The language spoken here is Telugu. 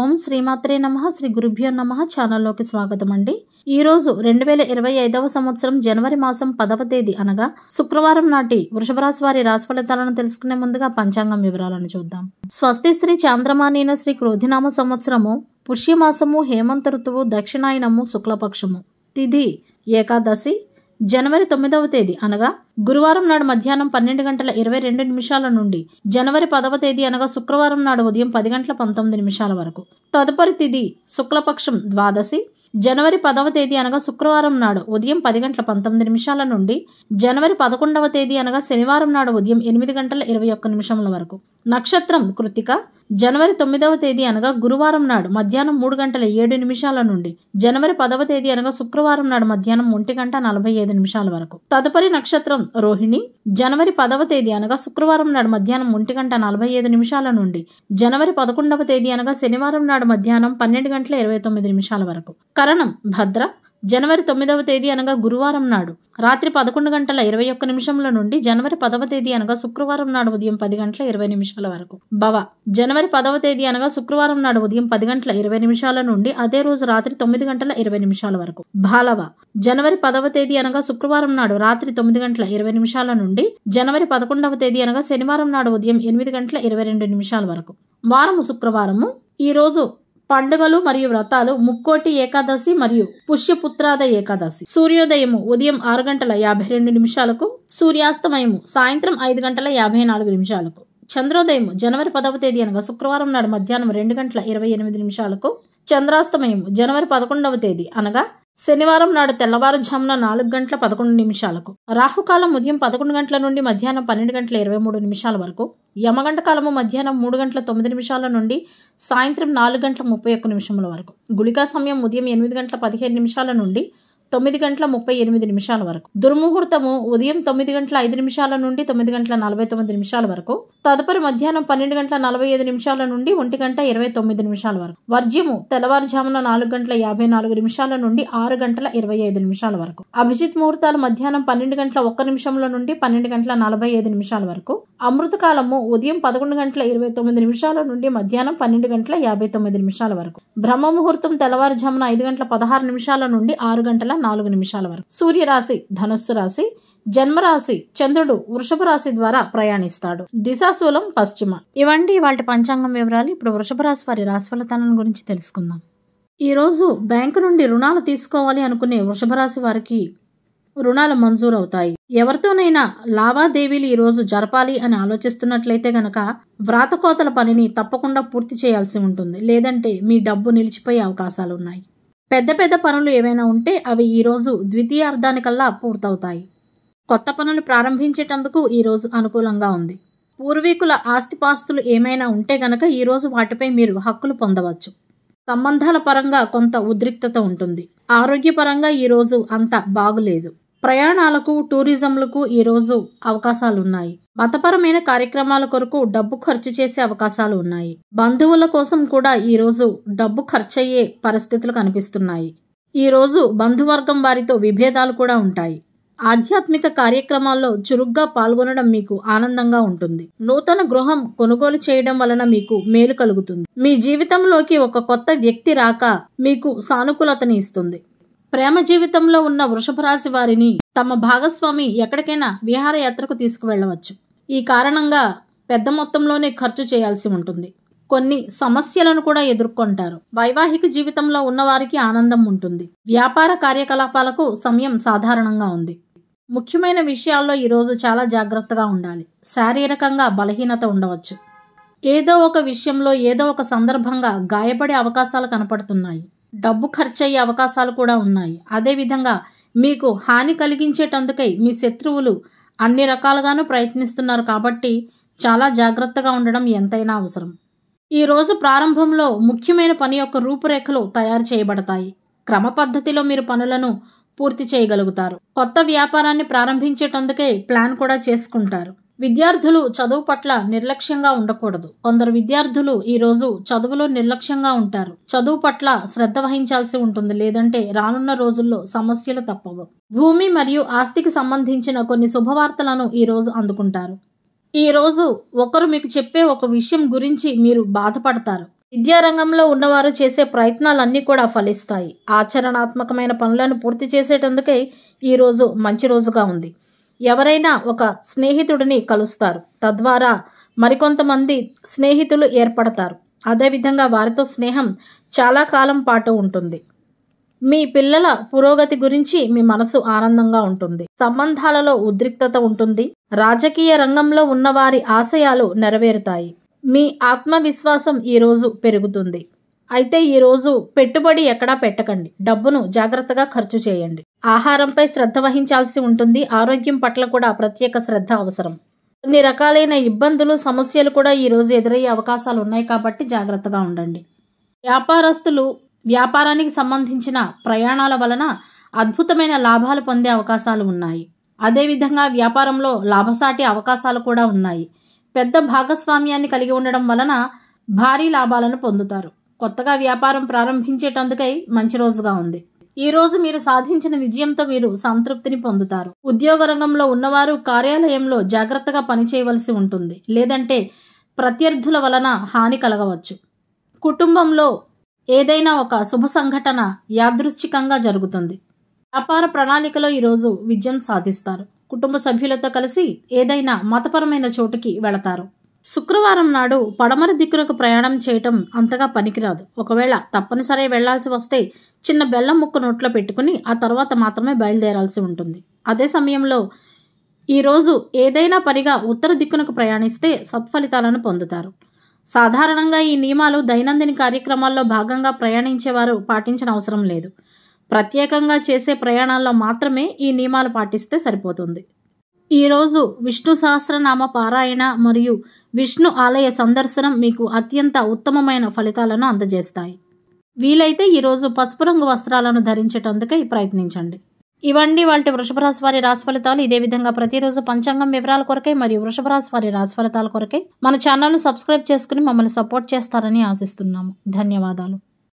ఓం శ్రీమాత్రే నమః శ్రీ గురుభ్యో నమః ఛానల్లోకి స్వాగతం అండి. ఈరోజు 2025వ సంవత్సరం జనవరి మాసం 10వ తేదీ అనగా శుక్రవారం నాటి వృషభ రాశి వారి రాశి ఫలితాలను తెలుసుకునే ముందుగా పంచాంగం వివరాలను చూద్దాం. స్వస్తి శ్రీ చాంద్రమానీన శ్రీ క్రోధినామ సంవత్సరము పుష్యమాసము హేమంత ఋతువు దక్షిణాయనము శుక్లపక్షము తిథి ఏకాదశి జనవరి 9వ తేదీ అనగా గురువారం నాడు మధ్యాహ్నం 12:22 నుండి జనవరి 10వ తేదీ అనగా శుక్రవారం నాడు ఉదయం 10:19 వరకు. తదుపరి తిథి శుక్లపక్షం ద్వాదశి జనవరి 10వ తేదీ అనగా శుక్రవారం నాడు ఉదయం 10:19 నుండి జనవరి 11వ తేదీ అనగా శనివారం నాడు ఉదయం 8:21 వరకు. నక్షత్రం కృత్తిక జనవరి 9వ తేదీ అనగా గురువారం నాడు మధ్యాహ్నం 3:07 నుండి జనవరి 10వ తేదీ అనగా శుక్రవారం నాడు మధ్యాహ్నం 1:45 వరకు. తదుపరి నక్షత్రం రోహిణి జనవరి 10వ తేదీ అనగా శుక్రవారం నాడు మధ్యాహ్నం 1:45 నుండి జనవరి 11వ తేదీ అనగా శనివారం నాడు మధ్యాహ్నం 12:29 వరకు. కరణం భద్ర జనవరి 9వ తేదీ అనగా గురువారం నాడు రాత్రి 11:21 నుండి జనవరి 10వ తేదీ అనగా శుక్రవారం నాడు ఉదయం 10:20 వరకు. భవ జనవరి 10వ తేదీ అనగా శుక్రవారం నాడు ఉదయం 10:20 నుండి అదే రోజు రాత్రి 9:20 వరకు. బాలవ జనవరి 10వ తేదీ అనగా శుక్రవారం నాడు రాత్రి 9:20 నుండి జనవరి 11వ తేదీ అనగా శనివారం నాడు ఉదయం 8:22 వరకు. వారము శుక్రవారము. ఈ రోజు పండుగలు మరియు వ్రతాలు ముక్కోటి ఏకాదశి మరియు పుష్యపుత్రాద ఏకాదశి. సూర్యోదయము ఉదయం 6:52 సూర్యాస్తమయము సాయంత్రం 5:54 చంద్రోదయము జనవరి 10వ తేదీ అనగా శుక్రవారం నాడు మధ్యాహ్నం 2:28 చంద్రాస్తమయము జనవరి 11వ తేదీ అనగా శనివారం నాడు తెల్లవారుజామున 4:11 రాహుకాలం ఉదయం 11 గంటల నుండి మధ్యాహ్నం 12:23 వరకు. యమగంట కాలము మధ్యాహ్నం 3:09 నుండి సాయంత్రం 4:31 వరకు. గుళికా సమయం ఉదయం 8:15 నుండి 9:38 వరకు. దుర్ముహూర్తము ఉదయం 9:05 నుండి 9:49 వరకు. తదుపరి మధ్యాహ్నం 12:45 నుండి 1:29 వరకు. వర్జ్యము తెల్లవారుజామున 4:54 నుండి 6:25 వరకు. అభిజిత్ ముహూర్తాలు మధ్యాహ్నం 12:01 నుండి 12:45 వరకు. అమృతకాలము ఉదయం 11:29 నుండి మధ్యాహ్నం 12:59 వరకు. బ్రహ్మ ముహూర్తం తెల్లవారుజామున 5:16 నుండి 6:04 వరకు. సూర్యరాశి ధనుస్సు రాశి. జన్మరాశి చంద్రుడు వృషభ రాశి ద్వారా ప్రయాణిస్తాడు. దిశాశూలం పశ్చిమ. ఇవండి వాటి పంచాంగం వివరాలు. ఇప్పుడు వృషభ రాశి వారి రాశి ఫలితాలను గురించి తెలుసుకుందాం. ఈ రోజు బ్యాంకు నుండి రుణాలు తీసుకోవాలి అనుకునే వృషభ రాశి వారికి రుణాలు మంజూరు అవుతాయి. ఎవరితోనైనా లావాదేవీలు ఈ రోజు జరపాలి అని ఆలోచిస్తున్నట్లయితే గనక వ్రాతకోతల పనిని తప్పకుండా పూర్తి చేయాల్సి ఉంటుంది. లేదంటే మీ డబ్బు నిలిచిపోయే అవకాశాలు ఉన్నాయి. పెద్ద పెద్ద పనులు ఏవైనా ఉంటే అవి ఈ రోజు ద్వితీయార్ధానికల్లా పూర్తవుతాయి. కొత్త పనులు ప్రారంభించేటందుకు ఈ రోజు అనుకూలంగా ఉంది. పూర్వీకుల ఆస్తిపాస్తులు ఏమైనా ఉంటే గనక ఈ రోజు వాటిపై మీరు హక్కులు పొందవచ్చు. సంబంధాల పరంగా కొంత ఉద్రిక్తత ఉంటుంది. ఆరోగ్యపరంగా ఈ రోజు అంత బాగులేదు. ప్రయాణాలకు టూరిజంలకు ఈ రోజు అవకాశాలు ఉన్నాయి. మతపరమైన కార్యక్రమాల కొరకు డబ్బు ఖర్చు చేసే అవకాశాలు ఉన్నాయి. బంధువుల కోసం కూడా ఈ రోజు డబ్బు ఖర్చయ్యే పరిస్థితులు కనిపిస్తున్నాయి. ఈ రోజు బంధువర్గం వారితో విభేదాలు కూడా ఉంటాయి. ఆధ్యాత్మిక కార్యక్రమాల్లో చురుగ్గా పాల్గొనడం మీకు ఆనందంగా ఉంటుంది. నూతన గృహం కొనుగోలు చేయడం వలన మీకు మేలు కలుగుతుంది. మీ జీవితంలోకి ఒక కొత్త వ్యక్తి రాక మీకు సానుకూలతని ఇస్తుంది. ప్రేమ జీవితంలో ఉన్న వృషభ రాశి వారిని తమ భాగస్వామి ఎక్కడికైనా విహారయాత్రకు తీసుకువెళ్లవచ్చు. ఈ కారణంగా పెద్ద మొత్తంలోనే ఖర్చు చేయాల్సి ఉంటుంది. కొన్ని సమస్యలను కూడా ఎదుర్కొంటారు. వైవాహిక జీవితంలో ఉన్నవారికి ఆనందం ఉంటుంది. వ్యాపార కార్యకలాపాలకు సమయం సాధారణంగా ఉంది. ముఖ్యమైన విషయాల్లో ఈరోజు చాలా జాగ్రత్తగా ఉండాలి. శారీరకంగా బలహీనత ఉండవచ్చు. ఏదో ఒక విషయంలో ఏదో ఒక సందర్భంగా గాయపడే అవకాశాలు కనపడుతున్నాయి. డబ్బు ఖర్చయ్యే అవకాశాలు కూడా ఉన్నాయి. అదేవిధంగా మీకు హాని కలిగించేటందుకై మీ శత్రువులు అన్ని రకాలుగానూ ప్రయత్నిస్తున్నారు. కాబట్టి చాలా జాగ్రత్తగా ఉండడం ఎంతైనా అవసరం. ఈ రోజు ప్రారంభంలో ముఖ్యమైన పని యొక్క రూపురేఖలు తయారు చేయబడతాయి. క్రమ పద్ధతిలో మీరు పనులను పూర్తి చేయగలుగుతారు. కొత్త వ్యాపారాన్ని ప్రారంభించేటందుకే ప్లాన్ కూడా చేసుకుంటారు. విద్యార్థులు చదువు పట్ల నిర్లక్ష్యంగా ఉండకూడదు. కొందరు విద్యార్థులు ఈ రోజు చదువులో నిర్లక్ష్యంగా ఉంటారు. చదువు పట్ల శ్రద్ధ వహించాల్సి ఉంటుంది. లేదంటే రానున్న రోజుల్లో సమస్యలు తప్పవు. భూమి మరియు ఆస్తికి సంబంధించిన కొన్ని శుభవార్తలను ఈ రోజు అందుకుంటారు. ఈ రోజు ఒకరు మీకు చెప్పే ఒక విషయం గురించి మీరు బాధపడతారు. విద్యారంగంలో ఉన్నవారు చేసే ప్రయత్నాలన్నీ కూడా ఫలిస్తాయి. ఆచరణాత్మకమైన పనులను పూర్తి చేసేటందుకే ఈరోజు మంచి రోజుగా ఉంది. ఎవరైనా ఒక స్నేహితుడిని కలుస్తారు. తద్వారా మరికొంతమంది స్నేహితులు ఏర్పడతారు. అదేవిధంగా వారితో స్నేహం చాలా కాలం పాటు ఉంటుంది. మీ పిల్లల పురోగతి గురించి మీ మనసు ఆనందంగా ఉంటుంది. సంబంధాలలో ఉద్రిక్తత ఉంటుంది. రాజకీయ రంగంలో ఉన్నవారి ఆశయాలు నెరవేరుతాయి. మీ ఆత్మవిశ్వాసం ఈరోజు పెరుగుతుంది. అయితే ఈరోజు పెట్టుబడి ఎక్కడా పెట్టకండి. డబ్బును జాగ్రత్తగా ఖర్చు చేయండి. ఆహారంపై శ్రద్ధ వహించాల్సి ఉంటుంది. ఆరోగ్యం పట్ల కూడా ప్రత్యేక శ్రద్ధ అవసరం. కొన్ని రకాలైన ఇబ్బందులు, సమస్యలు కూడా ఈరోజు ఎదురయ్యే అవకాశాలు ఉన్నాయి కాబట్టి జాగ్రత్తగా ఉండండి. వ్యాపారస్తులు వ్యాపారానికి సంబంధించిన ప్రయాణాల వలన అద్భుతమైన లాభాలు పొందే అవకాశాలు ఉన్నాయి. అదేవిధంగా వ్యాపారంలో లాభసాటి అవకాశాలు కూడా ఉన్నాయి. పెద్ద భాగస్వామ్యాన్ని కలిగి ఉండడం వలన భారీ లాభాలను పొందుతారు. కొత్తగా వ్యాపారం ప్రారంభించేటందుకై మంచి రోజుగా ఉంది. ఈ రోజు మీరు సాధించిన విజయంతో మీరు సంతృప్తిని పొందుతారు. ఉద్యోగ రంగంలో ఉన్నవారు కార్యాలయంలో జాగ్రత్తగా పనిచేయవలసి ఉంటుంది. లేదంటే ప్రత్యర్థుల వలన హాని కలగవచ్చు. కుటుంబంలో ఏదైనా ఒక శుభ సంఘటన యాదృచ్ఛికంగా జరుగుతుంది. వ్యాపార ప్రణాళికలో ఈరోజు విజయం సాధిస్తారు. కుటుంబ సభ్యులతో కలిసి ఏదైనా మతపరమైన చోటుకి వెళతారు. శుక్రవారం నాడు పడమర దిక్కునకు ప్రయాణం చేయటం అంతగా పనికిరాదు. ఒకవేళ తప్పనిసరి వెళ్లాల్సి వస్తే చిన్న బెల్లం ముక్క నోట్లో పెట్టుకుని ఆ తర్వాత మాత్రమే బయలుదేరాల్సి ఉంటుంది. అదే సమయంలో ఈరోజు ఏదైనా పనిగా ఉత్తర దిక్కునకు ప్రయాణిస్తే సత్ఫలితాలను పొందుతారు. సాధారణంగా ఈ నియమాలు దైనందిన కార్యక్రమాల్లో భాగంగా ప్రయాణించేవారు పాటించిన అవసరం లేదు. ప్రత్యేకంగా చేసే ప్రయాణాల్లో మాత్రమే ఈ నియమాలు పాటిస్తే సరిపోతుంది. ఈరోజు విష్ణు సహస్రనామ పారాయణ మరియు విష్ణు ఆలయ సందర్శనం మీకు అత్యంత ఉత్తమమైన ఫలితాలను అందజేస్తాయి. వీలైతే ఈరోజు పసుపు రంగు వస్త్రాలను ధరించేటందుకై ప్రయత్నించండి. ఇవండి వాటి వృషభ రాశి వారి రాశి ఫలితాలు. ఇదే విధంగా ప్రతిరోజు పంచాంగం వివరాల కొరకై మరియు వృషభ రాశి వారి రాశి ఫలితాల కొరకై మన ఛానల్ను సబ్స్క్రైబ్ చేసుకుని మమ్మల్ని సపోర్ట్ చేస్తారని ఆశిస్తున్నాము. ధన్యవాదాలు.